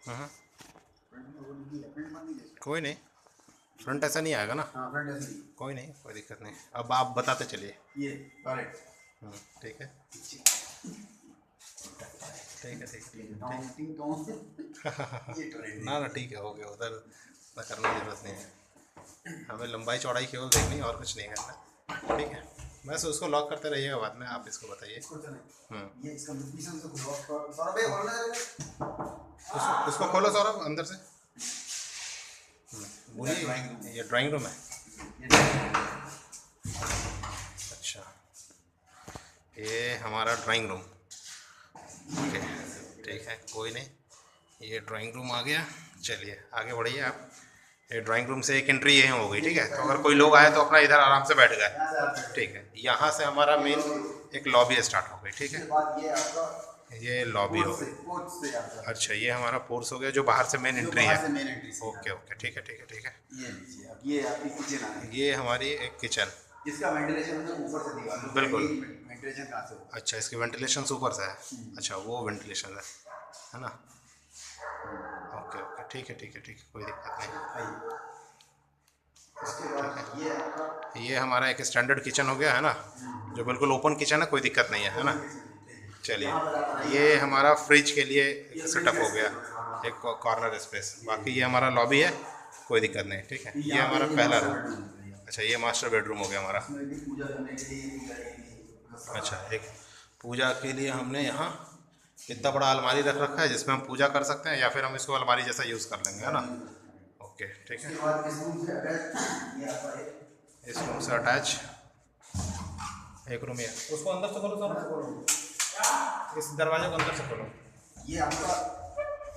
हाँ कोई नहीं, फ्रंट ऐसा नहीं आएगा ना। हाँ फ्रंट ऐसे नहीं। कोई नहीं, कोई दिक्कत नहीं, अब आप बताते चलिए। ये करेक्ट। ठीक है ठीक है ठीक है। ना ना ठीक है, हो गया उधर ना, करने की जरूरत नहीं है, हमें लंबाई चौड़ाई केवल देखनी है और कुछ नहीं करना। ठीक है, बस उसको लॉक करते रहिएगा, बाद में आप इसको बताइए। ये इसका मिशन से खुलो सौरभ भाई बोलना है। उसको खोलो सौरभ अंदर से। बोलिए, ये ड्राइंग रूम है। अच्छा, ये हमारा ड्राइंग रूम। ओके ठीक है, कोई नहीं, ये ड्राइंग रूम आ गया। चलिए आगे बढ़िए आप। ये ड्राइंग रूम से एक एंट्री यहीं हो गई। ठीक है, तो अगर कोई लोग आए तो अपना इधर आराम से बैठ गए। ठीक है, यहाँ से हमारा मेन एक लॉबी स्टार्ट हो गई। ठीक है, ये लॉबी हो गई। अच्छा, ये हमारा पोर्स हो गया जो बाहर से मेन एंट्री है। ओके ओके ठीक है ठीक है ठीक है। ये आपकी किचन आ गई। ये हमारी एक किचन, जिसका वेंटिलेशन है ऊपर से दीवार। बिल्कुल। वेंटिलेशन कहाँ से होगा? अच्छा, इसकी वेंटिलेशन ऊपर से है। अच्छा, वो वेंटिलेशन है ना। ओके ओके ठीक है ठीक है ठीक है, कोई दिक्कत नहीं। ठीक है, ये हमारा एक स्टैंडर्ड किचन हो गया है ना, जो बिल्कुल ओपन किचन है, कोई दिक्कत नहीं है ना। चलिए, ये हमारा फ्रिज के लिए सेटअप हो गया, एक कॉर्नर स्पेस। बाकी ये हमारा लॉबी है, कोई दिक्कत नहीं। ठीक है, ये हमारा पहला रूम। अच्छा, ये मास्टर बेडरूम हो गया हमारा। अच्छा, एक पूजा के लिए हमने यहाँ इतना बड़ा अलमारी रख रखा है जिसमें हम पूजा कर सकते हैं, या फिर हम इसको अलमारी जैसा यूज़ कर लेंगे, है ना। ओके ठीक है, इस रूम से अटैच एक रूम है। उसको अंदर से खोलो सर, इस दरवाजे को अंदर से खोलो। ये आपका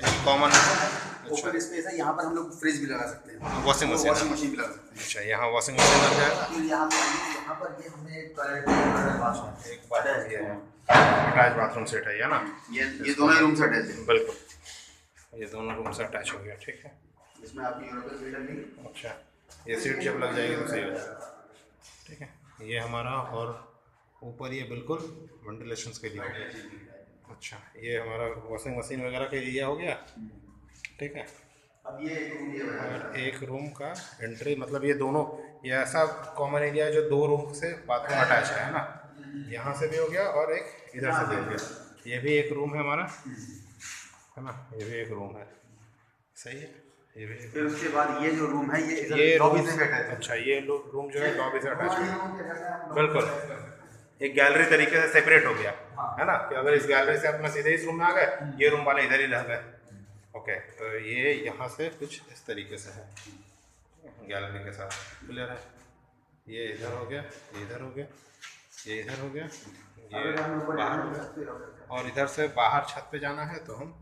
एक कॉमन ओपन स्पेस है, यहाँ पर हम लोग फ्रिज भी लगा सकते हैं, वॉशिंग मशीन भी लगा सकते हैं। अच्छा, यहाँ वॉशिंग मशीन लग जाएगा। फिर यहाँ पर ये हमने एक टॉयलेट एक बाथरूम ये है, अटैच बाथरूम सेट है ना। ये दोनों रूम से अटैच है। बिल्कुल, ये दोनों रूम से अटैच हो गया। ठीक है, इसमें आपकी यूरोपियन सीट लगी। अच्छा, ये सीट जब लग जाएगी तो सही हो जाएगा। ठीक है, ये हमारा, और ऊपर ये बिल्कुल वेंटिलेशन के लिए हो गया। अच्छा, ये हमारा वॉशिंग मशीन वगैरह के लिए हो गया। ठीक है, अब ये एक रूम ये बना और एक रूम का एंट्री, मतलब ये दोनों, ये ऐसा कॉमन एरिया है जो दो रूम से बाथरूम अटैच है ना। यहाँ से भी हो गया और एक इधर से भी हो गया। ये भी एक रूम है हमारा, है ना, ये भी एक रूम है। सही है, ये भी। फिर उसके बाद ये जो रूम है ये लॉबी से अटैच है। अच्छा, ये रूम जो है लॉबी से अटैच है। बिल्कुल, एक गैलरी तरीके से सेपरेट हो गया, है ना, कि अगर इस गैलरी से अपना सीधे इस रूम में आ गए, ये रूम वाले इधर ही रह गए। ओके, तो ये यहाँ से कुछ इस तरीके से है, गैलरी के साथ क्लियर है। ये इधर हो गया, ये इधर हो गया, ये इधर हो गया, ये बाहर हो गया। और इधर से बाहर छत पे जाना है तो हम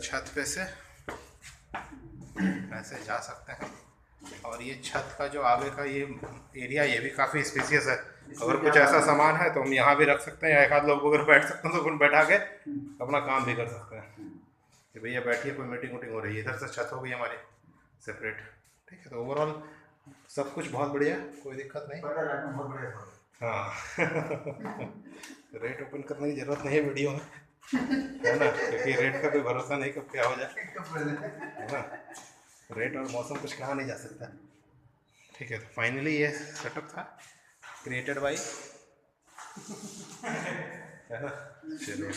छत पे से ऐसे जा सकते हैं। और ये छत का जो आगे का ये एरिया, ये भी काफ़ी स्पेसियस है। अगर कुछ ऐसा सामान है तो हम यहाँ भी रख सकते हैं, या एक आध लोग अगर बैठ सकते हैं तो उनको बैठा के अपना काम भी कर सकते हैं कि भैया बैठिए, कोई मीटिंग वूटिंग हो रही है। इधर से छत हो गई हमारी सेपरेट। ठीक है, तो ओवरऑल सब कुछ बहुत बढ़िया, कोई दिक्कत नहीं। हाँ रेट ओपन करने की ज़रूरत नहीं है वीडियो में, है ना, क्योंकि रेट का कोई भरोसा नहीं कब क्या हो जाए, है ना। रेट और मौसम कुछ कहा नहीं जा सकता। ठीक है, तो फाइनली ये सेटअप था क्रिएटेड बाई, है ना। चलिए।